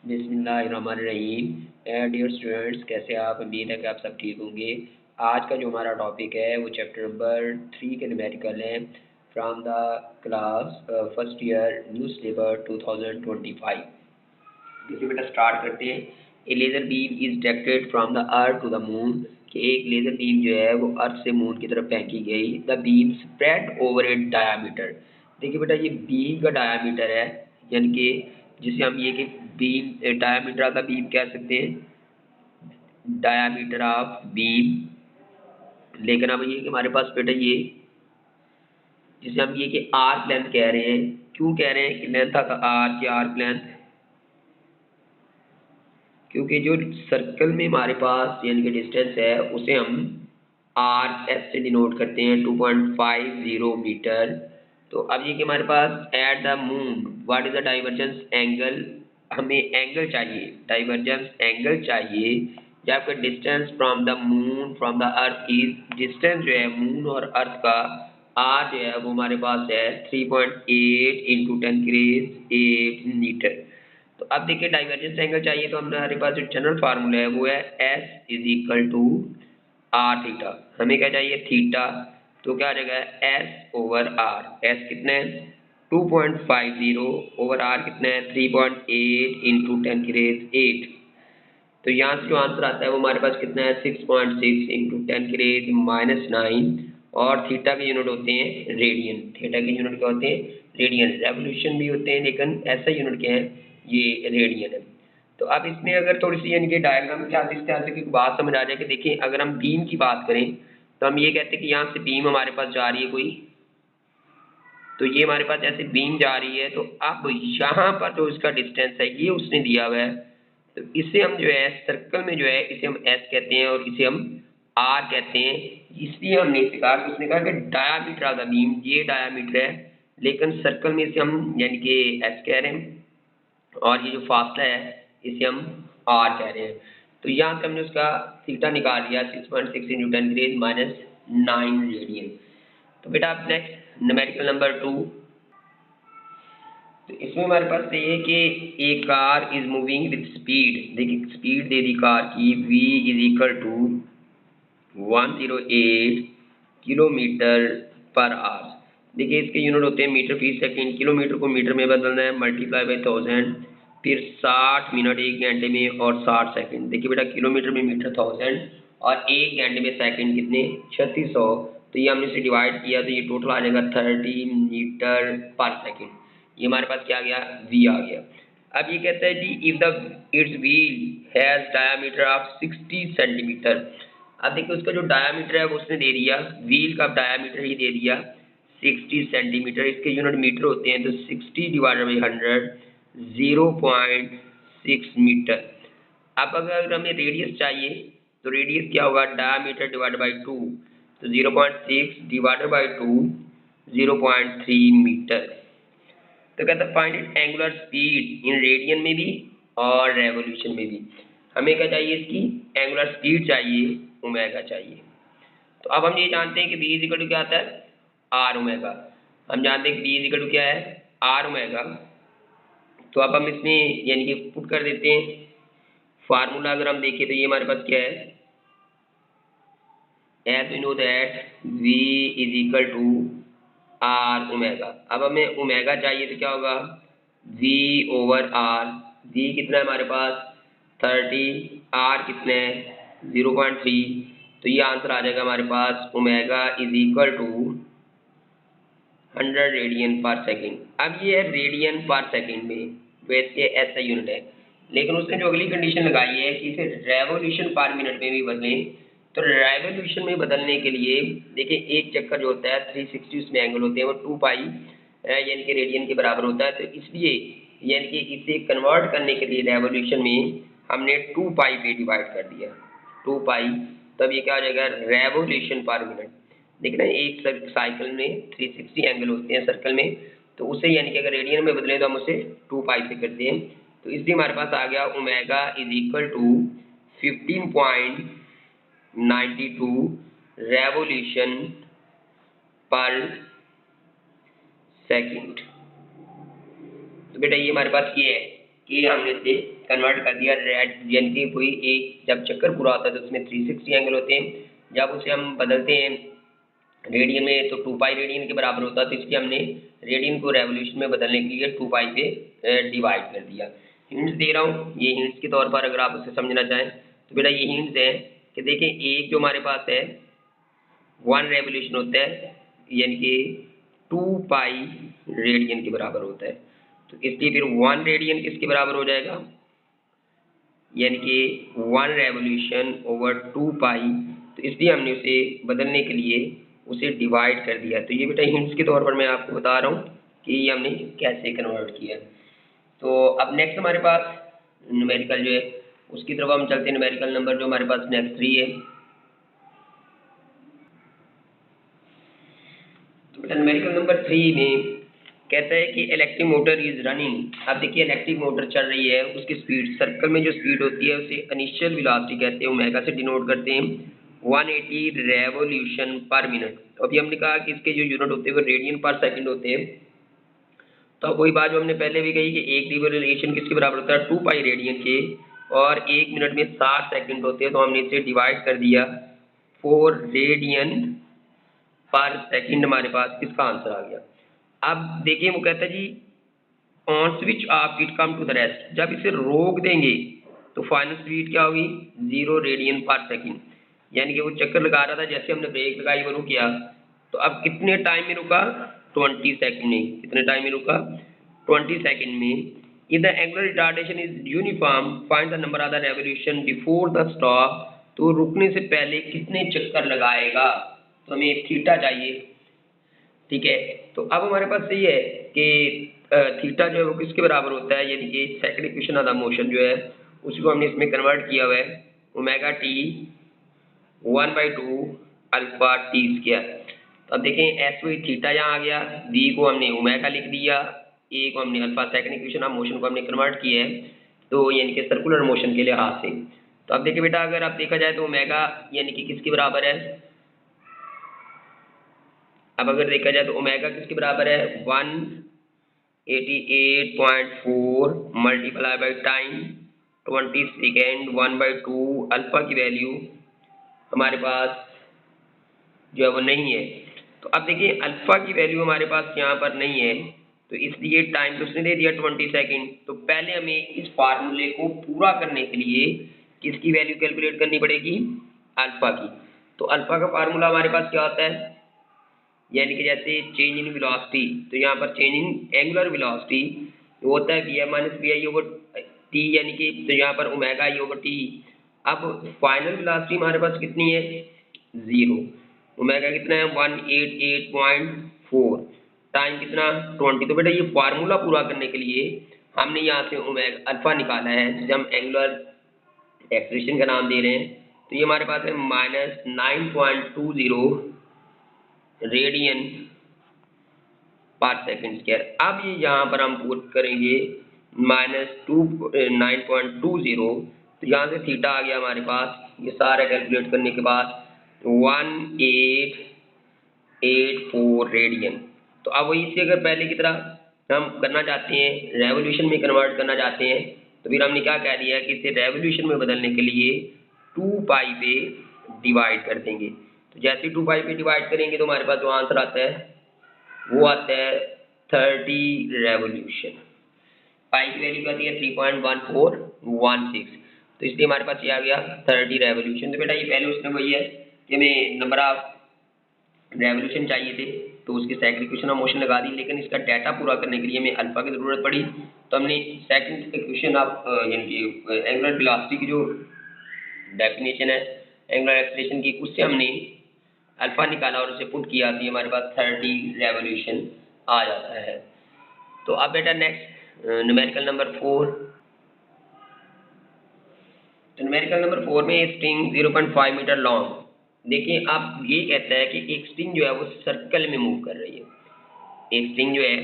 बिस्मिल्लाहिर्रहमानिर्रहीम। Dear students, कैसे आप? उम्मीद है कि आप सब ठीक होंगे। आज का जो हमारा टॉपिक है वो चैप्टर नंबर 3 के न्यूमेरिकल है from the class first year new syllabus 2025। देखिए बेटा, स्टार्ट करते हैं। A laser beam is directed from the earth to the moon, कि एक लेज़र बीम जो है वो अर्थ से मून की तरफ फेंकी गई। The beam spread over A diameter. देखिए बेटा, ये बीम का डायामीटर है, यानी कि जिसे हम ये कि beam diameter of the beam कह सकते हैं, डायामीटर ऑफ बीम। लेकिन अब ये कि हमारे पास बेटा ये जिसे हम ये कि आर्क लेंथ कह रहे हैं। क्यों कह रहे हैं कि लेंथ ऑफ द आर्क या आर्क लेंथ? क्योंकि जो सर्कल में हमारे पास यानी कि डिस्टेंस है उसे हम आर एस से डिनोट करते हैं 2.50 मीटर। तो अब ये कि हमारे पास at the moon what is the divergence angle, हमें एंगल चाहिए, डाइवर्जेंस एंगल चाहिए। या आपका distance from the moon from the earth की डिस्टेंस जो है मून और अर्थ का आर जो है वो हमारे पास है 3.8 इंटू 10⁻8 मीटर। तो अब देखिए, डाइवर्जेंस एंगल चाहिए तो हमारे पास जो जनरल फार्मूला है वो है S is equal to R theta. हमें क्या चाहिए? थीटा। तो क्या आ जाएगा? S over are. एस कितने हैं? 2.50 ओवर आर कितने हैं? 3.8 इंटू 10⁻8। तो यहाँ से जो आंसर आता है वो हमारे पास कितना है? 6.6 इंटू 10⁻⁻9। और थीटा के यूनिट होते हैं रेडियन। थीटा के यूनिट क्या होते हैं? रेडियन। रेवोल्यूशन भी होते हैं, लेकिन ऐसा यूनिट क्या है? ये रेडियन है। तो अब इसमें अगर थोड़ी सी यानी कि डायग्राम के इस तरह से की बात समझ आ जाए कि देखिए, अगर हम बीम की बात करें तो हम ये कहते हैं कि यहाँ से बीम हमारे पास जा रही है कोई, तो ये हमारे पास ऐसे बीम जा रही है। तो अब यहाँ पर जो इसका डिस्टेंस है ये उसने दिया हुआ है, तो इसे हम जो है सर्कल में जो है इसे हम एस कहते हैं और इसे हम आर कहते हैं। इसलिए हमने इसे कहा कि उसने कहा कि डायामीटर ऑफ द बीम, ये डायामीटर है, लेकिन सर्कल में इसे हम यानी कि एस कह रहे हैं और ये जो फासला है इसे हम आर कह रहे हैं। तो यहाँ से हमने उसका थीटा निकाल लिया 6.6 इंटू 10⁻⁹ रेडियन। तो बेटा आप नेक्स्ट न्यूमेरिकल नंबर 2। तो इसमें हमारे पास ये है कि a car is moving with speed. देखिए स्पीड दे दी कार की v is equal to 108 kilometer per hour. देखिए इसके यूनिट होते हैं मीटर फी सेकंड। किलोमीटर को मीटर में बदलना है, मल्टीप्लाई बाई 1000, फिर 60 मिनट 1 घंटे में और 60 सेकंड। देखिए बेटा, किलोमीटर में मीटर 1000 और 1 घंटे में सेकंड कितने? 3600। तो ये हमने इसे डिवाइड किया तो ये टोटल आ जाएगा 30 मीटर पर सेकंड। ये हमारे पास क्या आ गया? v आ गया। अब ये कहता है जी if the it's wheel has diameter of 60 centimeter. अब देखिए उसका जो डायामीटर है वो उसने दे दिया, व्हील का डायामीटर ही दे दिया 60 सेंटीमीटर। इसके यूनिट मीटर होते हैं, तो 60 डिवाइडेड बाई 100 0.6 मीटर। अब अगर हमें रेडियस चाहिए तो रेडियस क्या होगा? डायामीटर डिवाइडेड बाई 2, तो 0.6 डिवाइडेड बाई 2 0.3 मीटर। तो कहता है find it angular speed in radian में भी और रेवोल्यूशन में भी। हमें क्या चाहिए? इसकी एंगुलर स्पीड चाहिए, ओमेगा चाहिए। तो अब हम ये जानते हैं कि v इज इक्वल टू क्या आता है? R omega. हम जानते हैं कि v इज इक्वल टू क्या है? R omega. तो अब हम इसमें यानी कि पुट कर देते हैं फार्मूला। अगर हम देखें तो ये हमारे पास क्या है? As we know that v is equal to R omega. अब हमें ओमेगा चाहिए तो क्या होगा? v over are. v कितना है हमारे पास? 30। आर कितने हैं? 0.3। तो ये आंसर आ जाएगा हमारे पास omega is equal to 100 radian per second. अब ये है रेडियन पर सेकेंड में, वैसे ऐसा यूनिट है, लेकिन उसने जो अगली कंडीशन लगाई है कि इसे रेवोल्यूशन पर मिनट में भी बदलें। तो रेवोल्यूशन में बदलने के लिए देखिए एक चक्कर जो होता है 360 उसमें एंगल होते हैं वो 2 पाई यानी कि रेडियन के बराबर होता है। तो इसलिए यानी कि इसे कन्वर्ट करने के लिए रेवोल्यूशन में हमने 2 पाई पे डिवाइड कर दिया, 2 पाई। तब ये क्या हो जाएगा? Revolution per minute. देखना एक साइकिल में 360 एंगल होते हैं सर्कल में, तो उसे यानी कि अगर रेडियन में बदलें तो हम उसे 2 पाई से करते हैं। तो इसलिए हमारे पास आ गया omega is equal to 15.92 revolution per second. तो बेटा ये हमारे पास ये है कि हमने इसे कन्वर्ट कर दिया यानी कि कोई एक जब चक्कर पूरा होता है तो उसमें 360 एंगल होते हैं, जब उसे हम बदलते हैं रेडियन में तो 2 पाई रेडियन के बराबर होता है, तो इसलिए हमने रेडियन को रेवोल्यूशन में बदलने के लिए 2 पाई पे डिवाइड कर दिया। हिंट्स दे रहा हूँ, ये हिंट्स के तौर पर अगर आप उसे समझना चाहें तो बेटा ये हिंट्स हैं कि देखिए एक जो हमारे पास है 1 रेवोल्यूशन होता है यानी कि 2 पाई रेडियन के बराबर होता है, तो इसलिए फिर 1 रेडियन किसके बराबर हो जाएगा, यानी कि 1 रेवोल्यूशन ओवर 2 पाई, तो इसलिए हमने उसे बदलने के लिए उसे डिवाइड कर दिया। तो ये बेटा हिंट्स के तौर पर मैं आपको बता रहा हूँ कि ये हमने कैसे कन्वर्ट किया। तो अब नेक्स्ट हमारे पास न्यूमेरिकल जो है उसकी तरफ हम चलते हैं। न्यूमेरिकल नंबर जो हमारे पास नेक्स्ट 3 है, तो बेटा न्यूमेरिकल नंबर 3 में कहता है कि इलेक्ट्रिक मोटर इज रनिंग। अब देखिए इलेक्ट्रिक मोटर चल रही है, उसकी स्पीड सर्कल में जो स्पीड होती है उसे इनिशियल वेलोसिटी कहते हैं, ओमेगा से डिनोट करते हैं 180 रेवोल्यूशन पर मिनट। तो अभी हमने कहा कि इसके जो यूनिट होते हैं वो रेडियन पर सेकंड होते हैं। तो वही बात जो हमने पहले भी कही कि एक रिवोल्यूशन किसके बराबर होता है 2 पाई रेडियन के, और 1 मिनट में 60 सेकंड होते हैं, तो हमने इसे डिवाइड कर दिया 4 रेडियन पर सेकंड, हमारे पास इसका आंसर आ गया। अब देखिए वो कहता है जी on switch off it come to the rest, जब इसे रोक देंगे तो फाइनल स्पीड क्या होगी 0 रेडियन पर सेकंड, यानी कि वो चक्कर लगा रहा था, जैसे हमने ब्रेक लगाई वो रुक गया, तो अब कितने टाइम में रुका 20 सेकंड में, कितने टाइम में रुका 20 सेकंड में। If the angular retardation is uniform find the number of the revolution before the stop, तो रुकने से पहले कितने चक्कर लगाएगा, तो हमें एक थीटा चाहिए, ठीक है। तो अब हमारे पास ये है कि थीटा जो है वो किसके बराबर होता है, यानी कि second equation of the motion जो है उसको हमने इसमें कन्वर्ट किया हुआ है omega T 1/2 alpha T square. तो अब देखें एस वही थीटा यहाँ आ गया, बी को हमने ओमेगा लिख दिया, ए को हमने alpha, second equation of motion को हमने कन्वर्ट किया है, तो यानी कि सर्कुलर मोशन के लिहाज से। तो अब देखिए बेटा अगर आप देखा जाए तो ओमेगा यानी कि किसके बराबर है, अब अगर देखा जाए तो ओमेगा किसके बराबर है 188.4 multiply by time 20 second 1/2, alpha की वैल्यू हमारे पास जो है वो नहीं है। तो अब देखिए अल्फा की वैल्यू हमारे पास यहाँ पर नहीं है, तो इसलिए टाइम तो उसने दे दिया 20 सेकेंड। तो पहले हमें इस फार्मूले को पूरा करने के लिए किसकी वैल्यू कैलकुलेट करनी पड़ेगी, अल्फा की। तो अल्फा का फार्मूला हमारे पास क्या होता है, यानी कि जैसे चेंज इन वेलोसिटी, तो यहाँ पर चेंज इन एंगुलर वेलोसिटी वो होता है vi minus vi over T, यानी कि तो यहाँ पर ओमेगा i ओवर टी। अब फाइनल वेलोसिटी हमारे पास कितनी है 0, ओमेगा कितना है 188.4, टाइम कितना 20। तो बेटा ये फार्मूला पूरा करने के लिए हमने यहाँ से ओमेगा अल्फा निकाला है, जिसे हम एंगुलर एक्सप्रेशन का नाम दे रहे हैं। तो ये हमारे पास है -9.20 रेडियन पर सेकंड स्क्वायर। अब ये यहाँ पर हम पुट करेंगे -9.20, तो यहाँ से थीटा आ गया हमारे पास, ये सारा कैलकुलेट करने के बाद 1884 रेडियन। तो अब वही से अगर पहले की तरह हम करना चाहते हैं, रेवोल्यूशन में कन्वर्ट करना चाहते हैं, तो फिर हमने क्या कह दिया कि इसे रेवोल्यूशन में बदलने के लिए 2 पाई पे डिवाइड कर देंगे। तो जैसे 2 पाई पे डिवाइड करेंगे तो हमारे पास जो आंसर आता है वो आता है 30 रेवोल्यूशन। पाई की वैल्यू आती है 3.1416, तो इसलिए हमारे पास ये आ गया 30 रेवोल्यूशन। तो बेटा ये पहले उसने वही है कि हमें नंबर ऑफ रेवोल्यूशन चाहिए थे, तो उसके सेकंड इक्वेशन ऑफ मोशन लगा दी, लेकिन इसका डाटा पूरा करने के लिए हमें अल्फा की ज़रूरत पड़ी, तो हमने सेकंड इक्वेशन ऑफ यानी कि एंगुलर वेलोसिटी की जो डेफिनेशन है एंगुलर एक्सेलरेशन की, उससे हमने अल्फा निकाला और उसे पुट किया, तो हमारे पास 30 रेवोल्यूशन आ जाता है। तो अब बेटा नेक्स्ट न्यूमेरिकल नंबर 4। तो न्यूमेरिकल नंबर 4 में स्ट्रिंग 0.5 मीटर लॉन्ग। देखिए आप ये कहता है कि एक स्ट्रिंग जो है वो सर्कल में मूव कर रही है, एक स्ट्रिंग जो है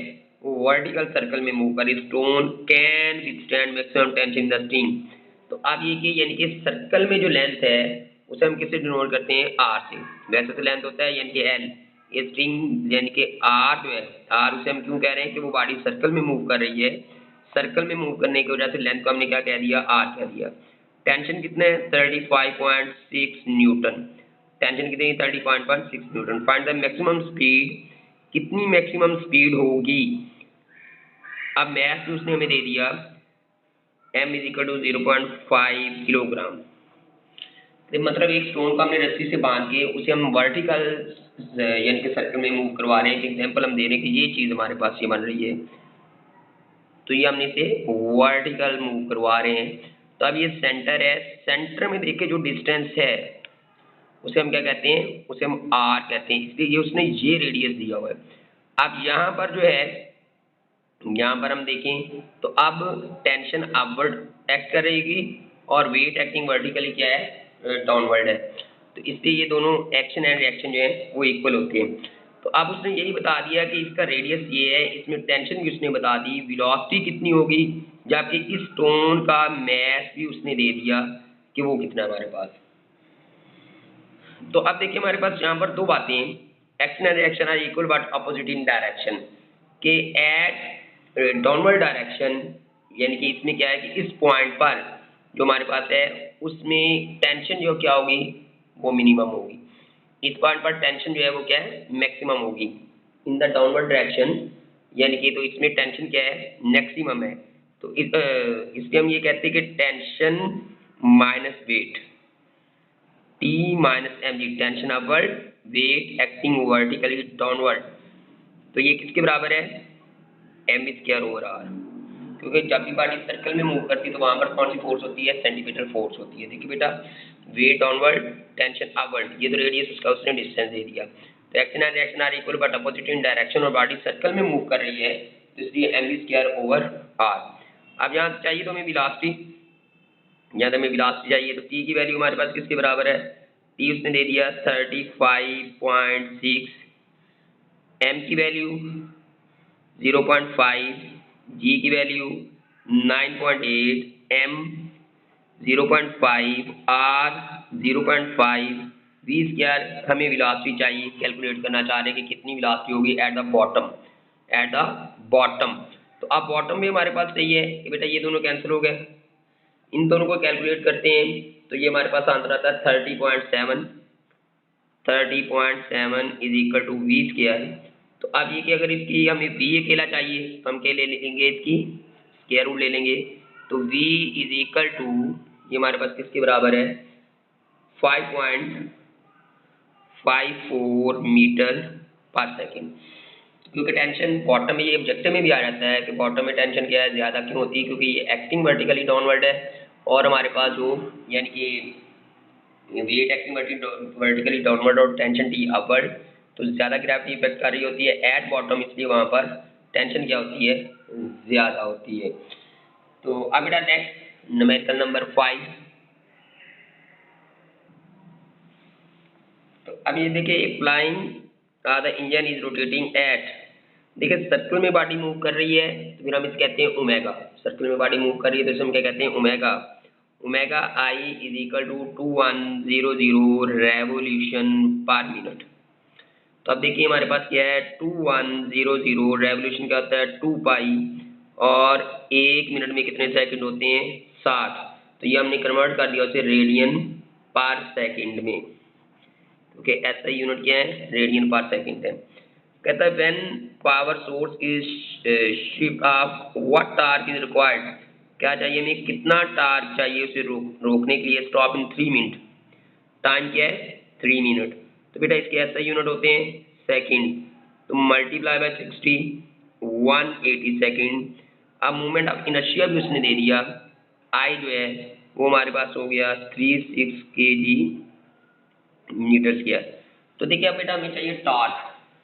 वो वर्टिकल सर्कल में मूव कर रही है, stone can withstand maximum tension in the string. तो आप ये कि यानी कि सर्कल में जो लेंथ है उसे हम किससे डिनोट करते हैं आर से, वैसे तो लेंथ होता है यानी कि एल, ये स्ट्रिंग यानी कि आर जो है आर, उसे हम क्यों कह रहे हैं कि वो बॉडी सर्कल में मूव कर रही है, सर्कल में मूव करने की वजह से लेंथ को हमने क्या कह दिया, आर कह दिया। टेंशन कितने है, 35.6 न्यूटन। टेंशन कितनी, 30.6 newton. Find the maximum speed, कितनी मैक्सिमम स्पीड होगी। अब मैथ भी उसने हमें दे दिया, m is equal to 0.5 kilogram. तो मतलब एक स्टोन को हमने रस्सी से बांध के उसे हम वर्टिकल यानी कि सर्कल में मूव करवा रहे हैं। एग्जांपल हम दे रहे हैं कि ये चीज़ हमारे पास ये बन रही है, तो ये हमने इसे वर्टिकल मूव करवा रहे हैं। तो अब ये सेंटर है, सेंटर में देखिए जो डिस्टेंस है उसे हम क्या कहते हैं, उसे हम आर कहते हैं, इसलिए ये उसने ये रेडियस दिया हुआ है। अब यहाँ पर जो है, यहाँ पर हम देखें तो अब टेंशन अपवर्ड एक्ट करेगी और वेट एक्टिंग वर्टिकली क्या है, डाउनवर्ड है। तो इसलिए ये दोनों एक्शन एंड रिएक्शन जो है वो इक्वल होते हैं। तो अब उसने यही बता दिया कि इसका रेडियस ये है, इसमें टेंशन भी उसने बता दी, वेलोसिटी कितनी होगी, जबकि इस स्टोन का मास भी उसने दे दिया कि वो कितना है हमारे पास। तो अब देखिए हमारे पास यहाँ पर दो बातें हैं, action and reaction are equal but opposite in direction. के एट डाउनवर्ड डायरेक्शन यानी कि इसमें क्या है कि इस पॉइंट पर जो हमारे पास है उसमें टेंशन जो क्या होगी वो मिनिमम होगी, इस पॉइंट पर टेंशन जो है वो क्या है, मैक्सिमम होगी। इन द डाउनवर्ड डायरेक्शन यानी कि तो इसमें टेंशन क्या है, मैक्सिमम है। तो इसलिए हम ये कहते हैं कि tension minus weight, T minus M G, tension upward, weight acting vertically downward. तो ये किसके बराबर है, एम स्क्वायर ओवर आर। क्योंकि जब भी बॉडी सर्कल में मूव करती है तो वहां पर कौन सी फोर्स होती है, सेंटीमीटर फोर्स होती है। देखिए बेटा, वेट डाउनवर्ड, टेंशन अपवर्ड, ये तो रेडियस उसका उसने डिस्टेंस दे दिया। तो action and reaction are equal but opposite in direction, और बॉडी सर्कल में मूव कर रही है तो इसलिए एम स्क्वायर ओवर आर। अब यहाँ चाहिए तो हमें वेलोसिटी, यहाँ तो हमें वेलोसिटी चाहिए, तो टी की वैल्यू हमारे पास किसके बराबर है, टी उसने दे दिया 35.6, एम की वैल्यू 0.5, जी की value 9.8, M 0.5, R 0.5, V square. हमें वेलोसिटी चाहिए, कैलकुलेट करना चाह रहे हैं कि कितनी वेलोसिटी होगी at the bottom, at the bottom. तो अब बॉटम भी हमारे पास चाहिए है कि बेटा ये दोनों कैंसिल हो गए, इन दोनों को कैलकुलेट करते हैं तो ये हमारे पास आंसर आता है 30.7, 30.7 is equal to V square. तो अब ये कि अगर इसकी हमें वी अकेला चाहिए तो हम क्या ले लेंगे, इसकी स्क्वायर रूट ले लेंगे। तो वी इज इक्वल टू ये हमारे पास किसके बराबर है, 5.54 मीटर पर सेकेंड। क्योंकि टेंशन बॉटम में, ये ऑब्जेक्टिव में भी आ जाता है कि बॉटम में टेंशन क्या है, ज़्यादा क्यों होती है, क्योंकि ये एक्टिंग वर्टिकली डाउनवर्ड है और हमारे पास जो यानी कि वेट एक्टिंग वर्टिकली डाउनवर्ड और टेंशन टी अपवर्ड, तो ज़्यादा ग्रेविटी इफेक्ट कर रही होती है एट बॉटम, इसलिए वहाँ पर टेंशन क्या होती है, ज़्यादा होती है। तो अब बेटा नेक्स्ट न्यूमेरिकल नंबर 5। तो अब ये देखिए, flying the engine is rotating at, देखिए सर्कल में बॉडी मूव कर रही है तो फिर हम इसे कहते हैं ओमेगा। सर्कल में बॉडी मूव कर रही है तो इसे हम क्या कहते हैं, omega. Omega I is equal to 2100 revolution per minute. तो अब देखिए हमारे पास क्या है, 2100 रेवोल्यूशन क्या होता है 2 पाई, और 1 मिनट में कितने सेकंड होते हैं 60। तो ये हमने कन्वर्ट कर दिया उसे रेडियन पर सेकंड में, क्योंकि ऐसा यूनिट क्या है, रेडियन पर सेकंड है। कहता है when power source is shift of what torque is required, क्या चाहिए हमें, कितना टार्क चाहिए उसे रोकने के लिए, स्टॉप इन 3 मिनट। टाइम क्या है 3 मिनट। तो बेटा इसके ऐसा यूनिट होते हैं सेकंड, तो मल्टीप्लाई बाय 60, 180 सेकंड। अब मूवमेंट ऑफ इनर्शिया भी उसने दे दिया, आई जो है वो हमारे पास हो गया 36 kg मीटर स्क्वायर। तो देखिए अब बेटा हमें चाहिए टॉर्क,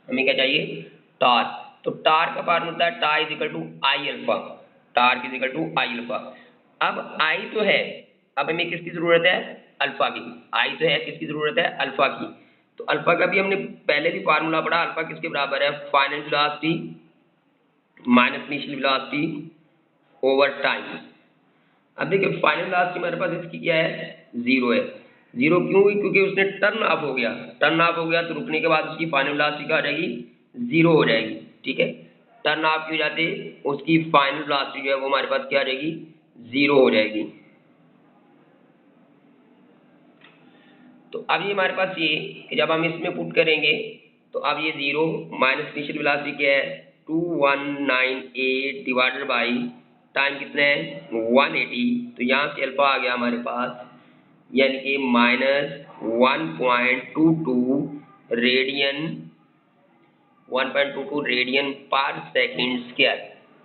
हमें क्या चाहिए, टॉर्क। तो टॉर्क का फॉर्मूला होता है tau is equal to I alpha, torque is equal to I alpha. अब आई तो है, अब हमें किसकी जरूरत है, अल्फा की। आई तो है, किसकी जरूरत है, अल्फा की। तो अल्फा का भी हमने पहले भी फार्मूला पढ़ा, अल्फा किसके बराबर है, final velocity minus initial velocity over time. अब देखिए फाइनल वेलोसिटी हमारे पास इसकी क्या है, 0 है। 0 क्यों हुई, क्योंकि उसने टर्न ऑफ हो गया, टर्न ऑफ हो गया तो रुकने के बाद उसकी फाइनल वेलोसिटी क्या हो जाएगी, 0 हो जाएगी। ठीक है, टर्न ऑफ की जाते उसकी फाइनल वेलोसिटी जो है वो हमारे पास क्या आ जाएगी, 0 हो जाएगी। तो अब ये हमारे पास ये कि जब हम इसमें पुट करेंगे तो अब ये 0 माइनस इनिशियल वेलोसिटी क्या है 2198 डिवाइडेड बाई टाइम कितना है 180, तो यहाँ से अल्फा आ गया हमारे पास यानी कि -1.22 radian 1.22 radian per second square.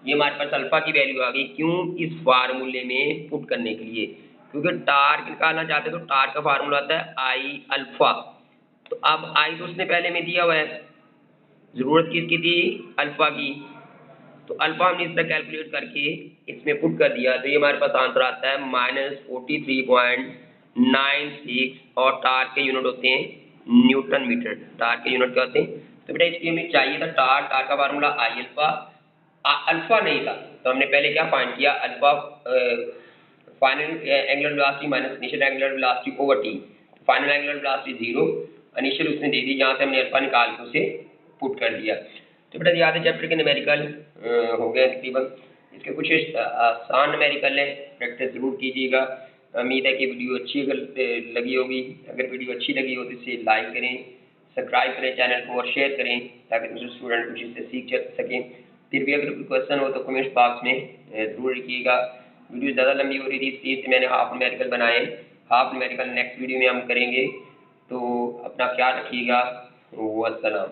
ये हमारे पास अल्फा की वैल्यू आ गई। क्यों? इस फार्मूले में पुट करने के लिए, क्योंकि टार्क निकालना चाहते हैं तो टार्क का फार्मूला आता है आई अल्फा। तो अब आई तो उसने पहले में दिया हुआ है, जरूरत किसकी थी, अल्फा की। तो अल्फा हमने इस तरह कैलकुलेट करके इसमें पुट कर दिया तो ये हमारे पास आंसर आता है -43.96 और टार्क के यूनिट होते हैं न्यूटन मीटर। टार्क के यूनिट क्या होते हैं? तो बेटा इसलिए हमें चाहिए था टार्क का फार्मूला आई अल्फा। अल्फा नहीं था तो हमने पहले क्या फाइंड किया, alpha final angular velocity minus initial angular velocity over T. Final angular velocity 0, initial उसने दे दी, जहाँ से हमने अल्फा निकाल के उसे पुट कर दिया। तो बेटा याद है चैप्टर के न्यूमेरिकल हो गए तकरीबन। इसके कुछ आसान न्यूमेरिकल है, प्रैक्टिस जरूर कीजिएगा। उम्मीद है कि वीडियो अच्छी लगी होगी। अगर वीडियो अच्छी लगी हो तो इसे लाइक करें, सब्सक्राइब करें चैनल को और शेयर करें ताकि दूसरे स्टूडेंट कुछ इससे सीख सकें। फिर भी अगर कोई क्वेश्चन हो तो कमेंट बॉक्स में ज़रूर लिखिएगा। वीडियो ज़्यादा लंबी हो रही थी इसलिए मैंने हाफ न्यूमेरिकल बनाए। हाफ न्यूमेरिकल नेक्स्ट वीडियो में हम करेंगे। तो अपना ख्याल रखिएगा। वस्सलाम।